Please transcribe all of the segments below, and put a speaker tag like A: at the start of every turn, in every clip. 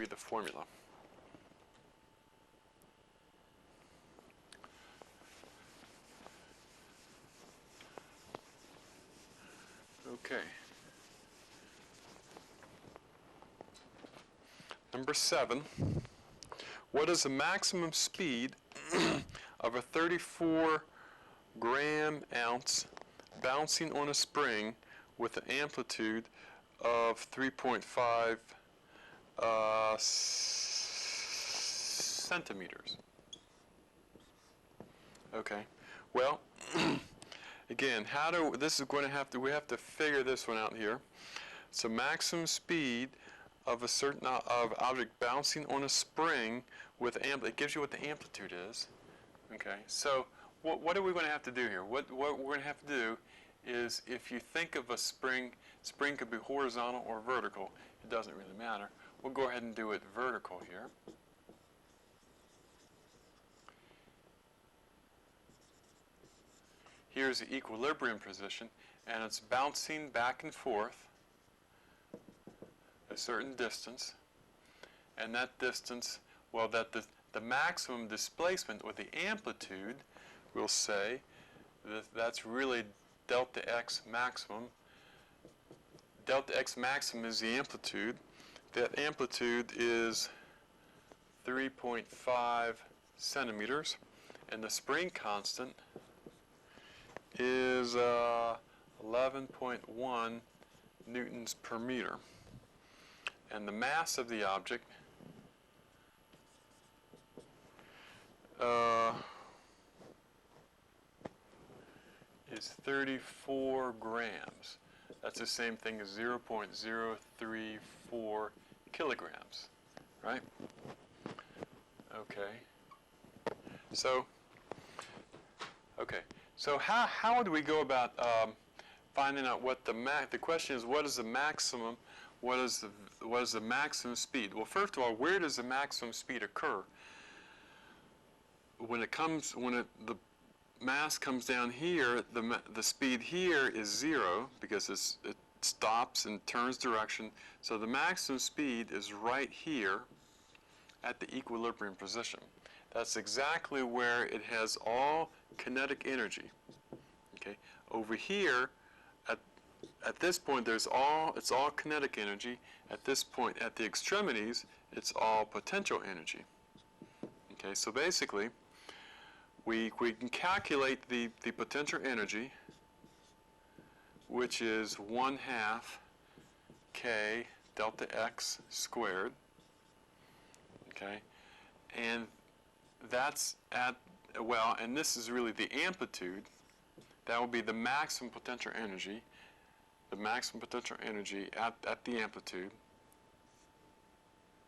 A: be the formula. Okay. Number 7. What is the maximum speed of a 34-gram-ounce bouncing on a spring with an amplitude of 3.5 centimeters? Okay. Well, again, this is going to have to, we have to figure this one out here. So maximum speed of a certain object bouncing on a spring with it gives you what the amplitude is. Okay. So what are we going to have to do here? What we're going to have to do is, if you think of a spring could be horizontal or vertical. It doesn't really matter. We'll go ahead and do it vertical here. Here's the equilibrium position, and it's bouncing back and forth a certain distance, and that distance, well, the maximum displacement, or the amplitude, we'll say that's really delta x maximum. Delta x maximum is the amplitude. That amplitude is 3.5 centimeters, and the spring constant is 11.1 newtons per meter. And the mass of the object is 34 grams. That's the same thing as 0.034 kilograms, right? Okay. So how do we go about finding out what the question is, what is the maximum? What is the maximum speed? Well, first of all, where does the maximum speed occur? When the mass comes down here, the speed here is 0 because it stops and turns direction. So the maximum speed is right here at the equilibrium position. That's exactly where it has all kinetic energy. Okay, over here, at this point, it's all kinetic energy. At this point, at the extremities, it's all potential energy. Okay, so basically, we can calculate the potential energy, which is 1/2 k delta x squared. Okay, and that's and this is really the amplitude. That will be the maximum potential energy. The maximum potential energy at the amplitude.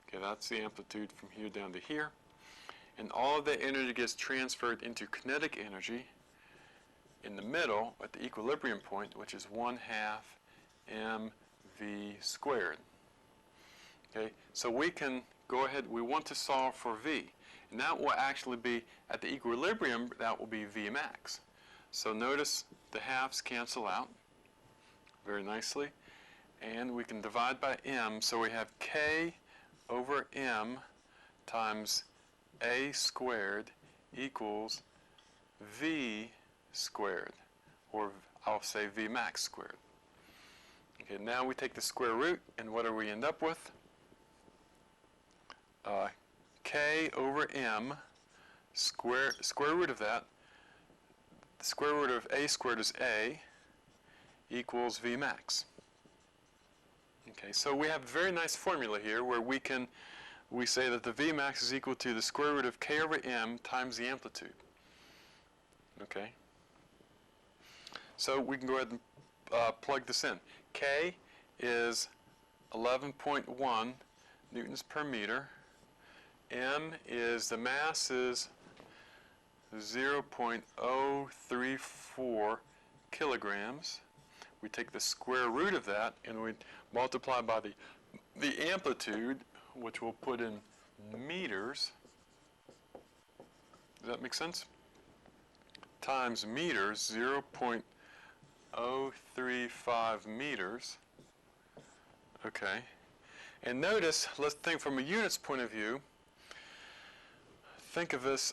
A: Okay, that's the amplitude from here down to here. And all of that energy gets transferred into kinetic energy in the middle at the equilibrium point, which is 1/2 mv squared. Okay, so we can go ahead, we want to solve for v. And that will actually be, at the equilibrium, that will be v max. So notice the halves cancel out very nicely, and we can divide by m, so we have k over m times a squared equals v squared, or I'll say v max squared. Okay, now we take the square root, and what do we end up with? K over m, square root of that, the square root of a squared is a, equals v max. Okay, so we have a very nice formula here where we say that the v max is equal to the square root of k over m times the amplitude. Okay, so we can go ahead and plug this in. K is 11.1 newtons per meter. M is, the mass is 0.034 kilograms. We take the square root of that and we multiply by the amplitude, which we'll put in meters. Does that make sense? Times meters, 0.035 meters. Okay. And notice, let's think from a units point of view. Think of this,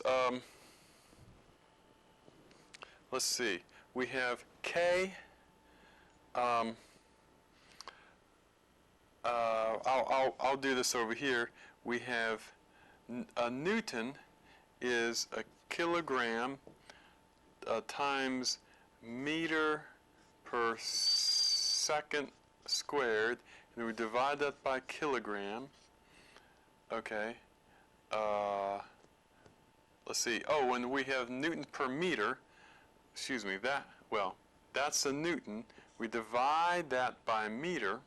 A: let's see, we have K, I'll do this over here. We have a Newton is a kilogram times meter per second squared, and we divide that by kilogram. Okay. Let's see. Oh, and we have Newton per meter. Excuse me. That's a Newton. We divide that by meter.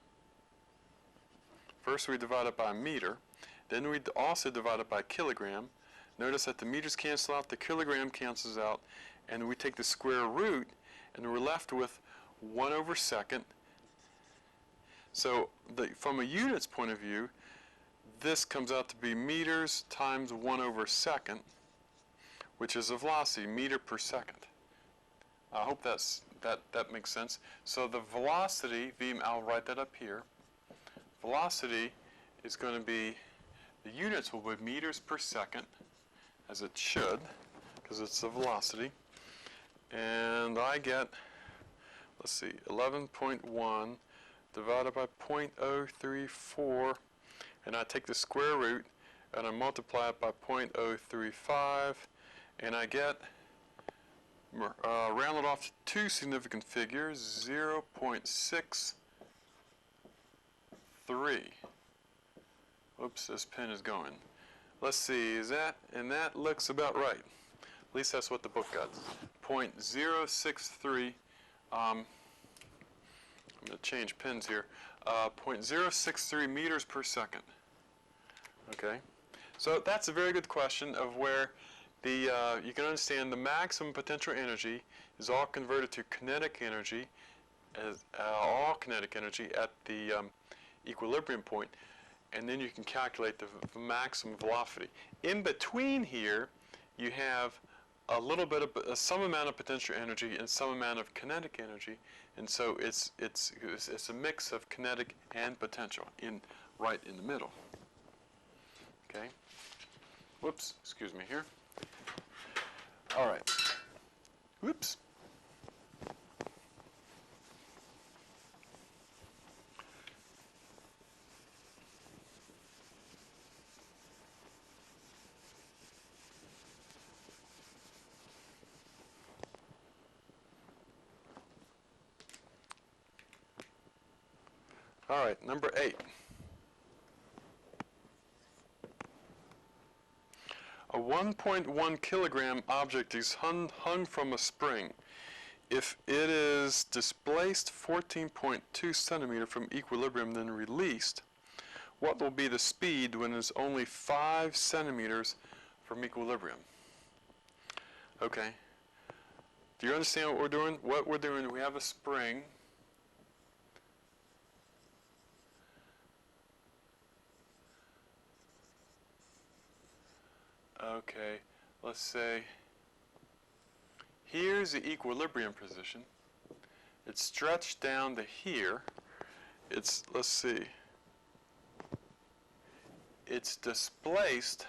A: First we divide it by meter. Then we also divide it by kilogram. Notice that the meters cancel out, the kilogram cancels out, and we take the square root, and we're left with 1 over second. So from a units point of view, this comes out to be meters times 1 over second, which is a velocity, meter per second. I hope that makes sense. So the velocity, I'll write that up here. Velocity is going to be, the units will be meters per second, as it should, because it's the velocity. And I get, let's see, 11.1 divided by 0.034, and I take the square root and I multiply it by 0.035, and I get, rounded off to two significant figures, 0.63. Oops, this pen is going. Let's see, and that looks about right. At least that's what the book got. 0.063, I'm going to change pens here, 0.063 meters per second. Okay, so that's a very good question of where you can understand the maximum potential energy is all converted to kinetic energy, as all kinetic energy at the equilibrium point, and then you can calculate the maximum velocity. In between here, you have a little bit of some amount of potential energy and some amount of kinetic energy, and so it's a mix of kinetic and potential right in the middle. Okay. Whoops. Excuse me here. All right. Whoops. All right, number 8. A 1.1 kilogram object is hung from a spring. If it is displaced 14.2 centimeters from equilibrium, then released, what will be the speed when it's only 5 centimeters from equilibrium? Okay. Do you understand what we're doing? What we're doing, we have a spring. Okay, let's say here's the equilibrium position. It's stretched down to here. Let's see, it's displaced,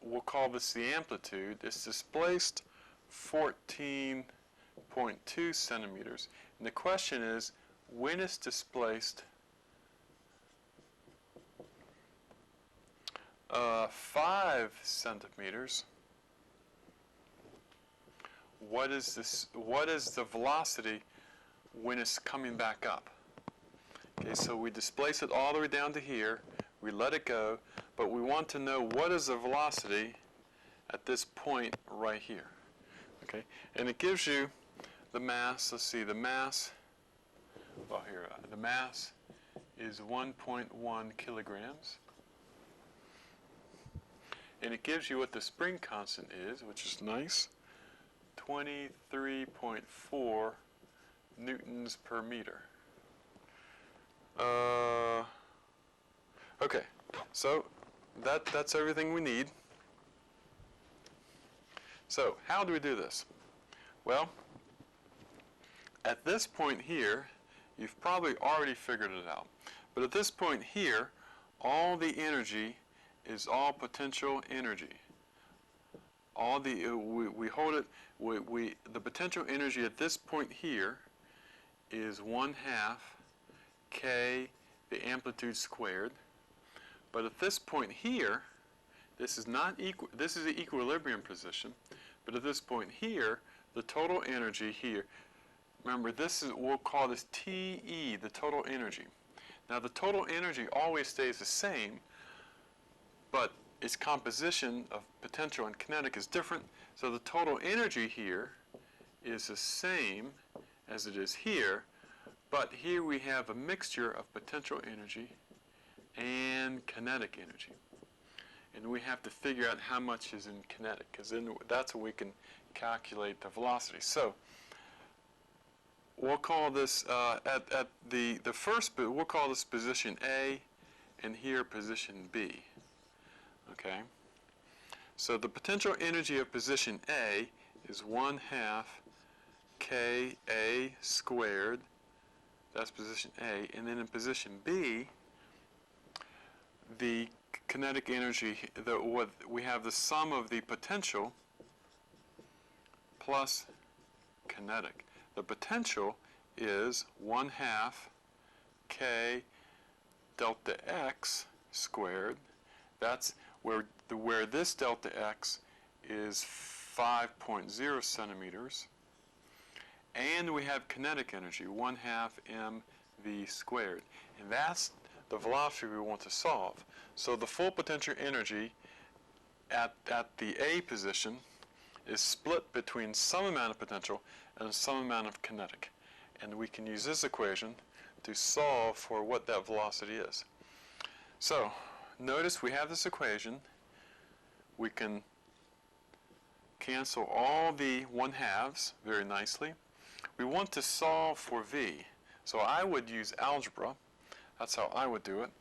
A: we'll call this the amplitude. It's displaced 14.2 centimeters. And the question is, when it's displaced 5 centimeters, what is the velocity when it's coming back up? Okay, so we displace it all the way down to here, we let it go, but we want to know what is the velocity at this point right here. Okay, and it gives you the mass. Let's see, the mass, well here, the mass is 1.1 kilograms. And it gives you what the spring constant is, which is nice, 23.4 newtons per meter. Okay, so that's everything we need. So how do we do this? Well, at this point here, You've probably already figured it out. But at this point here, all the energy is all potential energy. All the we hold it. The potential energy at this point here is 1/2 k the amplitude squared. But at this point here, this is not equal. This is the equilibrium position. But at this point here, the total energy here. Remember, this is, we'll call this TE, the total energy. Now, the total energy always stays the same, but its composition of potential and kinetic is different. So the total energy here is the same as it is here, but here we have a mixture of potential energy and kinetic energy. And we have to figure out how much is in kinetic, because then that's when we can calculate the velocity. So we'll call this, at the first, we'll call this position A, and here position B. Okay? So the potential energy of position A is 1/2 Ka squared. That's position A. And then in position B, the kinetic energy, we have the sum of the potential plus kinetic. The potential is 1/2 K delta X squared. That's where this delta X is 5.0 centimeters. And we have kinetic energy, 1/2 mv squared. And that's the velocity we want to solve. So the full potential energy at the A position is split between some amount of potential and some amount of kinetic. And we can use this equation to solve for what that velocity is. So notice we have this equation. We can cancel all the 1/2s very nicely. We want to solve for V. So I would use algebra. That's how I would do it.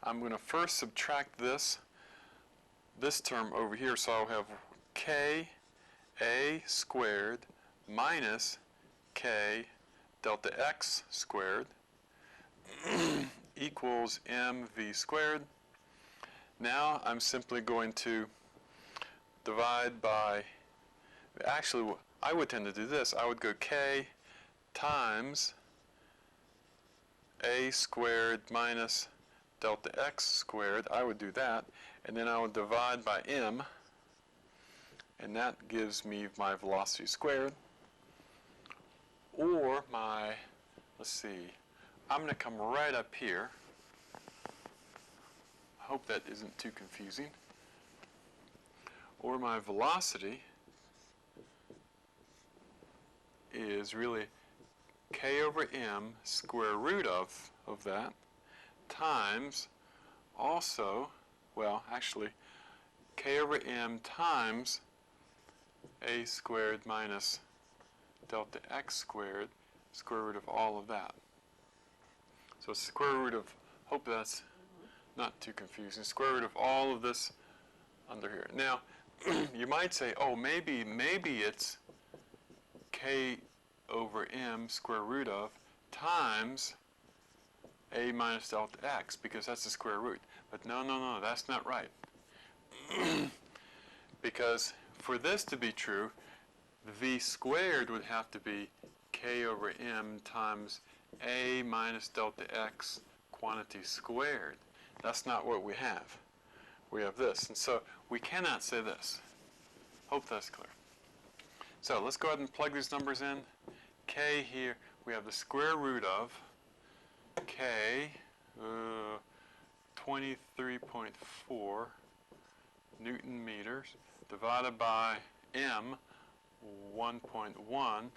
A: I'm going to first subtract this term over here. So I'll have Ka squared minus K delta X squared equals mv squared. Now I'm simply going to divide by, actually I would tend to do this. I would go K times A squared minus delta X squared. I would do that. And then I would divide by m. And that gives me my velocity squared. Or my, let's see, I'm going to come right up here. I hope that isn't too confusing. Or my velocity is really K over m square root of that times also, well, actually, K over m times A squared minus delta X squared, square root of all of that. So it's square root of, hope that's not too confusing, square root of all of this under here. Now, you might say, oh, maybe it's K over m square root of times A minus delta X, because that's the square root. But no, that's not right. Because for this to be true, V squared would have to be K over m times A minus delta X quantity squared. That's not what we have. We have this. And so we cannot say this. Hope that's clear. So let's go ahead and plug these numbers in. K here, we have the square root of K, 23.4 Newton meters, divided by M, 1.1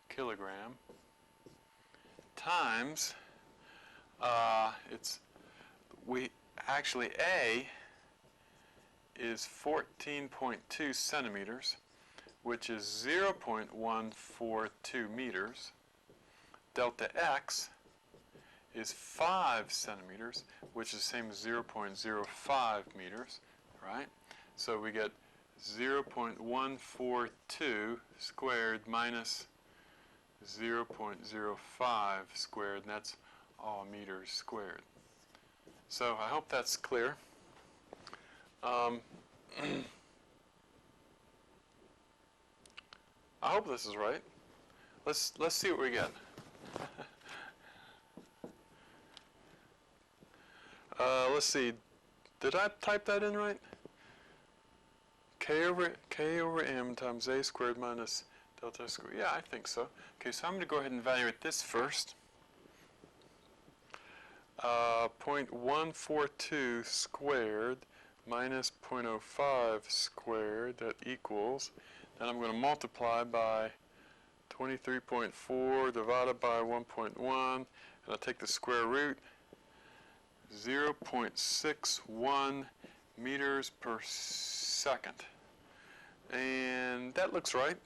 A: kilogram, times, A is 14.2 centimeters, which is 0.142 meters. Delta X is 5 centimeters, which is the same as 0.05 meters, right? So we get 0.142 squared minus 0.05 squared, and that's all meters squared. So I hope that's clear. I hope this is right. Let's see what we get. Let's see. Did I type that in right? K over m times a squared minus delta squared. Yeah, I think so. Okay, so I'm going to go ahead and evaluate this first. 0.142 squared minus 0.05 squared, that equals, then I'm going to multiply by 23.4 divided by 1.1, and I'll take the square root, 0.61 meters per second. And that looks right.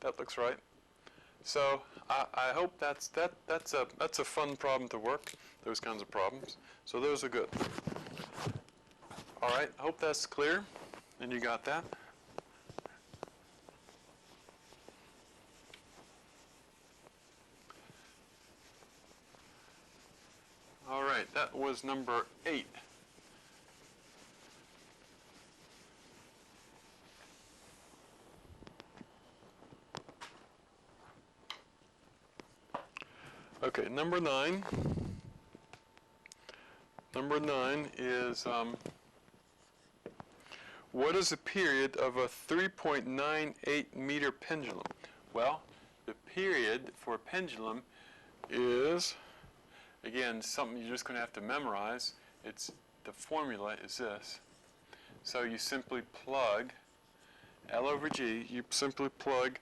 A: That looks right. So I hope that's a fun problem to work, those kinds of problems. So those are good. All right, I hope that's clear, and you got that. All right, that was number 8. Okay, number 9. Number 9 is what is the period of a 3.98 meter pendulum? Well, the period for a pendulum is, again, something you're just going to have to memorize. The formula is this. So you simply plug L over G, you simply plug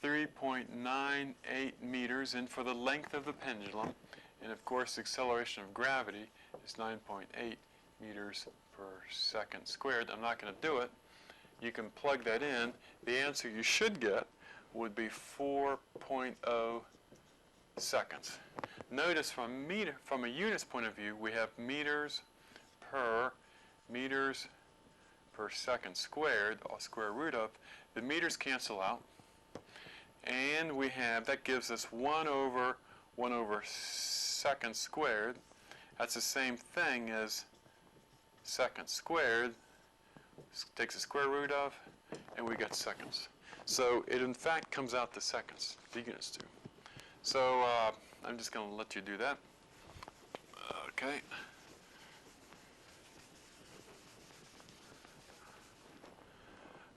A: 3.98 meters in for the length of the pendulum, and of course the acceleration of gravity is 9.8 meters per second squared. I'm not going to do it. You can plug that in. The answer you should get would be 4.0 seconds. Notice from a units point of view, we have meters per second squared, or square root of. The meters cancel out, and we have, that gives us 1 over second squared. That's the same thing as second squared. Takes the square root of, and we get seconds. So it in fact comes out to seconds, the units do. So I'm just going to let you do that. Okay.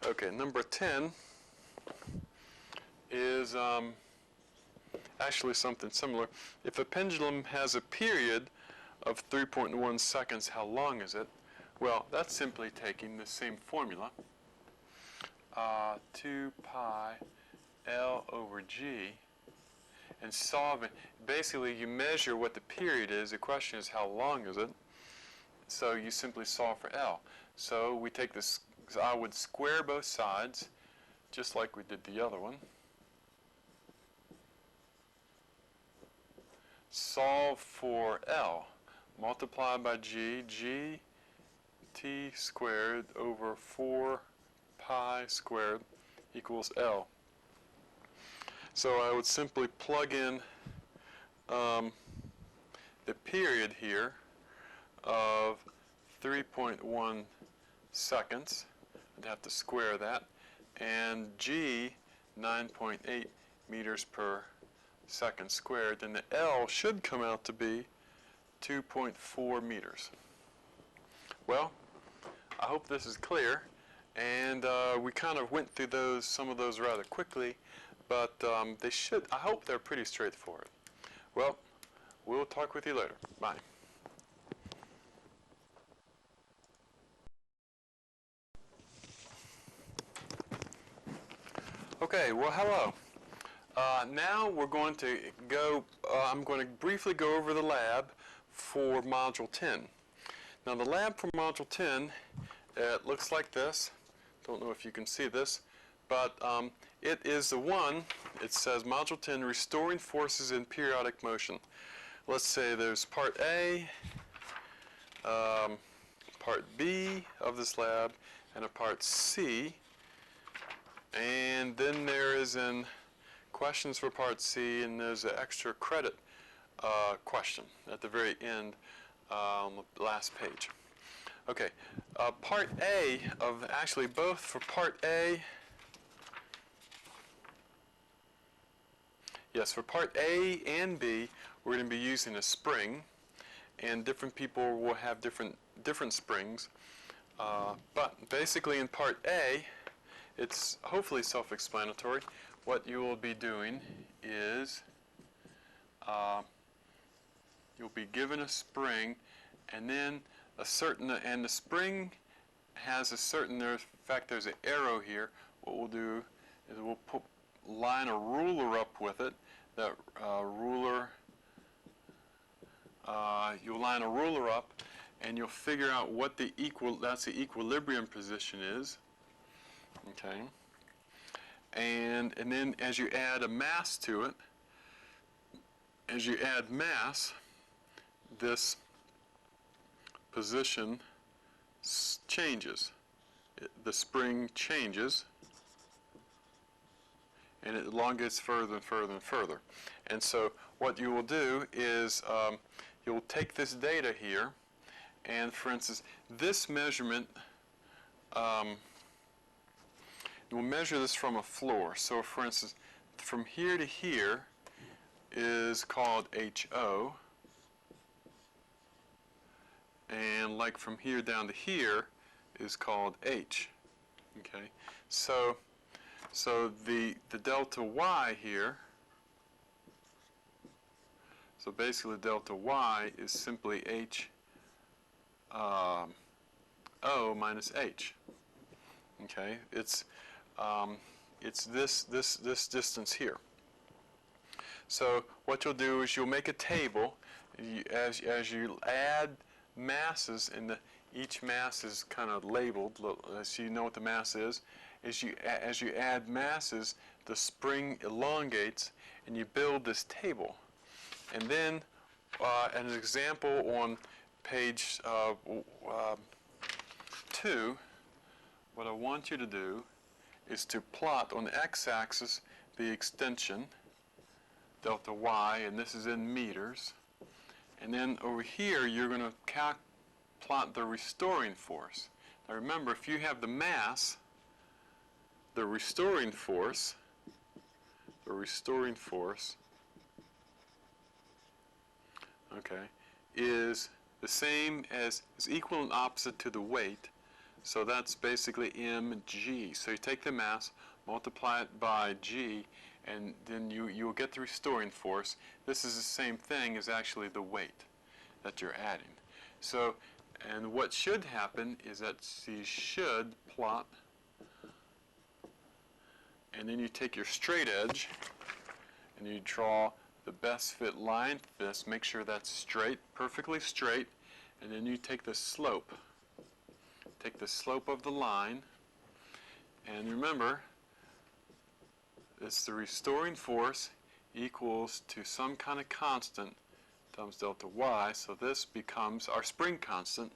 A: Okay, number 10 is actually something similar. If a pendulum has a period of 3.1 seconds, how long is it? Well, that's simply taking the same formula, 2 pi L over G, and solving. Basically, you measure what the period is. The question is, how long is it? So you simply solve for L. So we take this, I would square both sides, just like we did the other one. Solve for L. Multiply by G, T squared over 4 pi squared equals L. So I would simply plug in the period here of 3.1 seconds. I'd have to square that. And G, 9.8 meters per second squared. And the L should come out to be 2.4 meters. Well, I hope this is clear. And we kind of went through some of those rather quickly, but I hope they're pretty straightforward. Well, we'll talk with you later. Bye. Okay, well, hello. Now we're going to go, I'm going to briefly go over the lab for Module 10. Now the lab for Module 10, it looks like this. Don't know if you can see this, but it is the one, it says Module 10, Restoring Forces in Periodic Motion. Let's say there's Part A, Part B of this lab, and a Part C. And then there is in questions for Part C, and there's an extra credit question at the very end on the last page. Okay, Part A of actually both for Part A, yes, for Part A and B, we're going to be using a spring, and different people will have different springs. But basically in Part A, it's hopefully self-explanatory. What you will be doing is you'll be given a spring, and then and the spring has a certain, in fact there's an arrow here. What we'll do is we'll line a ruler up with it. That ruler, you'll line a ruler up, and you'll figure out what that's the equilibrium position is. Okay. And then as you add a mass to it, as you add mass, this position changes. The spring changes, and it elongates further and further and further. And so what you will do is you'll take this data here, and for instance, this measurement, we'll measure this from a floor. So for instance, from here to here is called HO, and like from here down to here is called H. Okay, so the delta Y here, so basically delta Y is simply O minus H. Okay, it's this distance here. So what you'll do is you'll make a table as you add masses, and each mass is kind of labeled so you know what the mass is. As you add masses, the spring elongates, and you build this table. And then an example on page 2, what I want you to do is to plot on the x-axis the extension, delta y, and this is in meters. And then over here, you're going to plot the restoring force. Now remember, if you have the mass, the restoring force, okay, is the same as, is equal and opposite to the weight. So that's basically mg. So you take the mass, multiply it by g, and then you'll get the restoring force. This is the same thing as actually the weight that you're adding. So, and what should happen is that you should plot, and then you take your straight edge and you draw the best fit line for this. Make sure that's straight, perfectly straight, and then you take the slope. Take the slope of the line, and remember, it's the restoring force equals to some kind of constant times delta y, so this becomes our spring constant,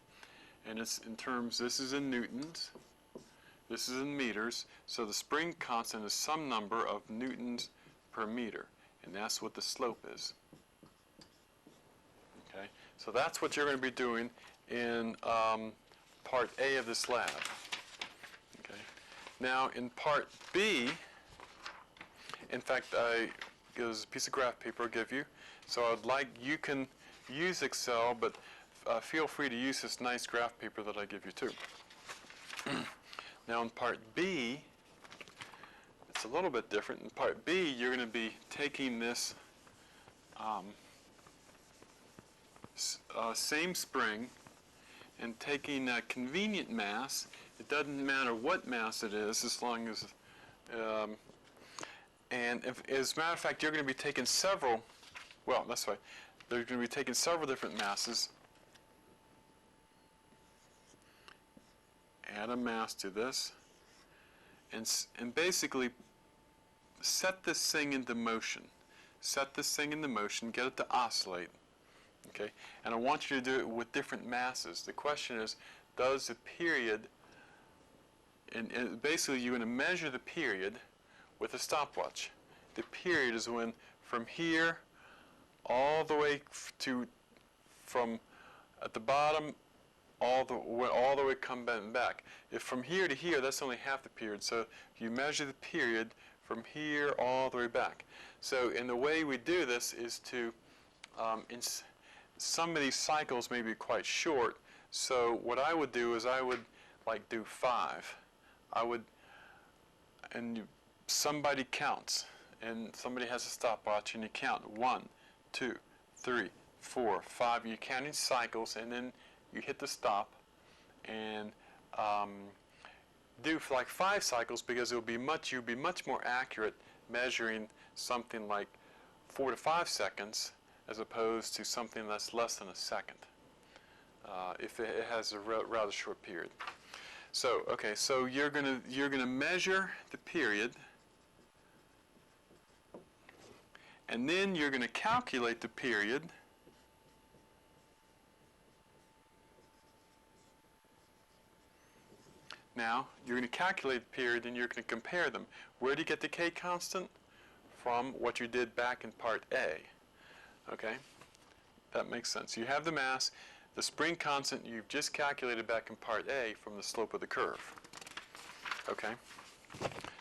A: and it's in terms, this is in newtons, this is in meters, so the spring constant is some number of newtons per meter, and that's what the slope is. Okay, so that's what you're going to be doing in Part A of this lab. Okay. Now in Part B, in fact, there's a piece of graph paper I'll give you. So I'd like, you can use Excel, but feel free to use this nice graph paper that I give you too. Now in Part B, it's a little bit different. In Part B, you're going to be taking this same spring and taking a convenient mass. It doesn't matter what mass it is, as long as, and if, as a matter of fact, you're going to be taking several, well, that's right, they're going to be taking several different masses, add a mass to this, and basically set this thing into motion. Set this thing into motion, get it to oscillate. Okay, and I want you to do it with different masses. The question is, does the period and basically you're going to measure the period with a stopwatch. The period is when from here all the way from at the bottom all the way come back. If from here to here, that's only half the period. So you measure the period from here all the way back. So, and the way we do this is to, some of these cycles may be quite short. So what I would do is I would like do 5. Somebody counts, and somebody has a stopwatch, and you count 1, 2, 3, 4, 5. You're counting cycles, and then you hit the stop, and do for like 5 cycles, because you'll be much more accurate measuring something like 4 to 5 seconds as opposed to something that's less than a second if it has a rather short period. So okay, so you're gonna measure the period, and then you're gonna calculate the period. Now, you're going to calculate the period and you're going to compare them. Where do you get the K constant? From what you did back in part A. Okay? That makes sense. You have the mass, the spring constant you've just calculated back in part A from the slope of the curve. Okay?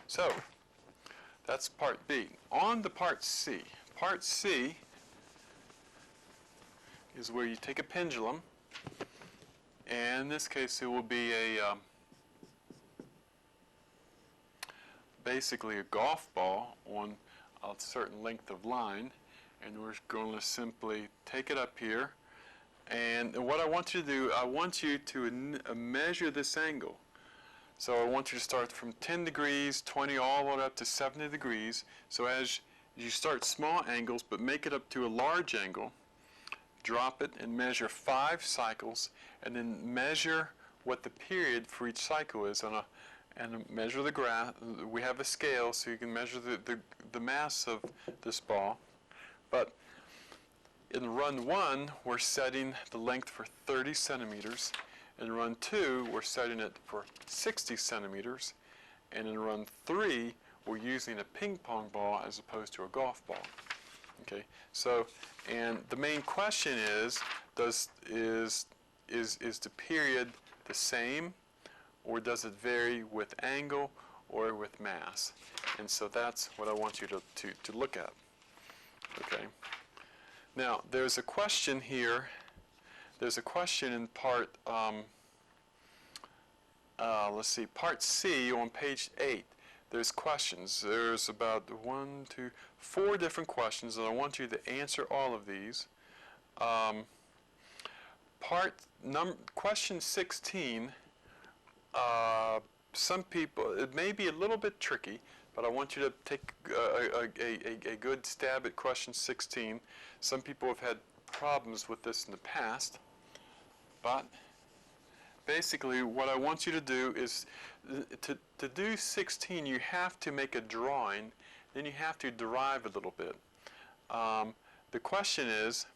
A: So, that's part B. On to part C. Part C is where you take a pendulum, and in this case it will be a basically a golf ball on a certain length of line, and we're going to simply take it up here, and what I want you to do, I want you to measure this angle. So I want you to start from 10 degrees, 20, all the way up to 70 degrees. So as you start small angles but make it up to a large angle, drop it and measure 5 cycles, and then measure what the period for each cycle is and measure the graph. We have a scale so you can measure the mass of this ball. But in run 1, we're setting the length for 30 centimeters. In run 2, we're setting it for 60 centimeters. And in run 3, we're using a ping pong ball as opposed to a golf ball. Okay, so, and the main question is the period the same, or does it vary with angle or with mass? And so that's what I want you to look at. Okay. Now, there's a question here. There's a question in part, let's see, part C on page 8. There's questions. There's about 4 different questions, and I want you to answer all of these. Question 16, some people, it may be a little bit tricky, but I want you to take a good stab at question 16. Some people have had problems with this in the past, but basically what I want you to do is to do 16, you have to make a drawing, then you have to derive a little bit. The question is,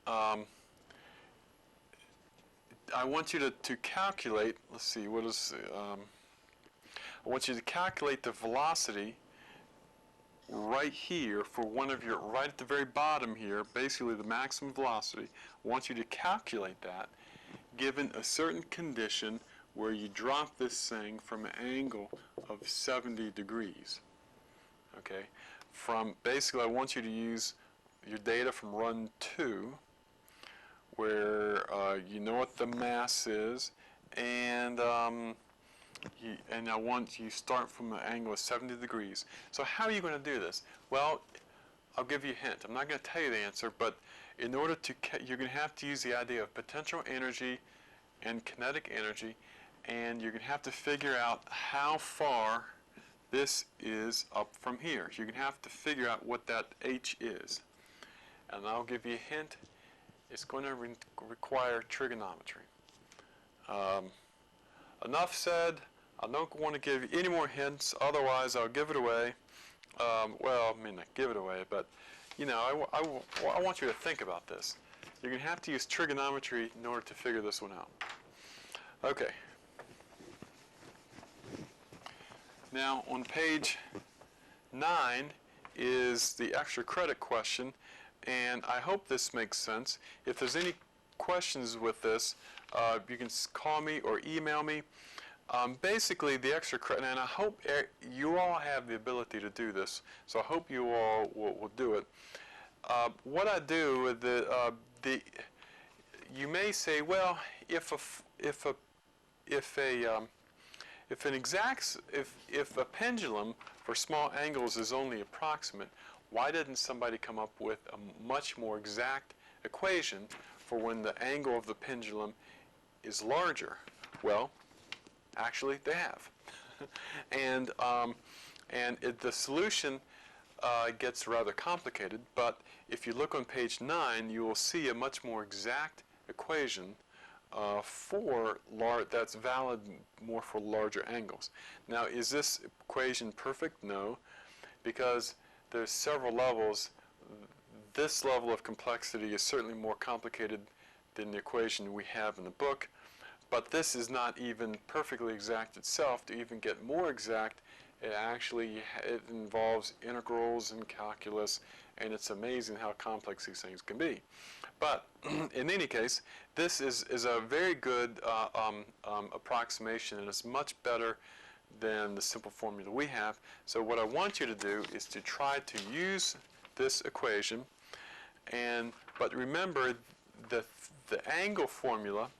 A: I want you to calculate, let's see, what is, I want you to calculate the velocity right here for one of your, right at the very bottom here, basically the maximum velocity. I want you to calculate that given a certain condition where you drop this thing from an angle of 70 degrees. Okay? Basically, I want you to use your data from run 2, where you know what the mass is, and I want you start from an angle of 70 degrees. So how are you going to do this? Well, I'll give you a hint. I'm not going to tell you the answer, but in order to, you're going to have to use the idea of potential energy and kinetic energy, and you're going to have to figure out how far this is up from here. You're going to have to figure out what that h is. And I'll give you a hint. It's going to require trigonometry. Enough said. I don't want to give you any more hints, otherwise I'll give it away. Well, I mean, not give it away, but you know, I want you to think about this. You're going to have to use trigonometry in order to figure this one out. Okay. Now on page 9 is the extra credit question, and I hope this makes sense. If there's any questions with this, you can call me or email me. Basically, the extra credit, and I hope you all have the ability to do this, so I hope you all will do it. What I do with you may say, well, if a pendulum for small angles is only approximate, why didn't somebody come up with a much more exact equation for when the angle of the pendulum is larger? Well, actually, they have. And the solution gets rather complicated, but if you look on page 9, you will see a much more exact equation that's valid more for larger angles. Now, is this equation perfect? No, because there's several levels. This level of complexity is certainly more complicated than the equation we have in the book, but this is not even perfectly exact itself. To even get more exact, it involves integrals and calculus, and it's amazing how complex these things can be. But in any case, this is a very good approximation, and it's much better than the simple formula we have. So what I want you to do is to try to use this equation, but remember the angle formula,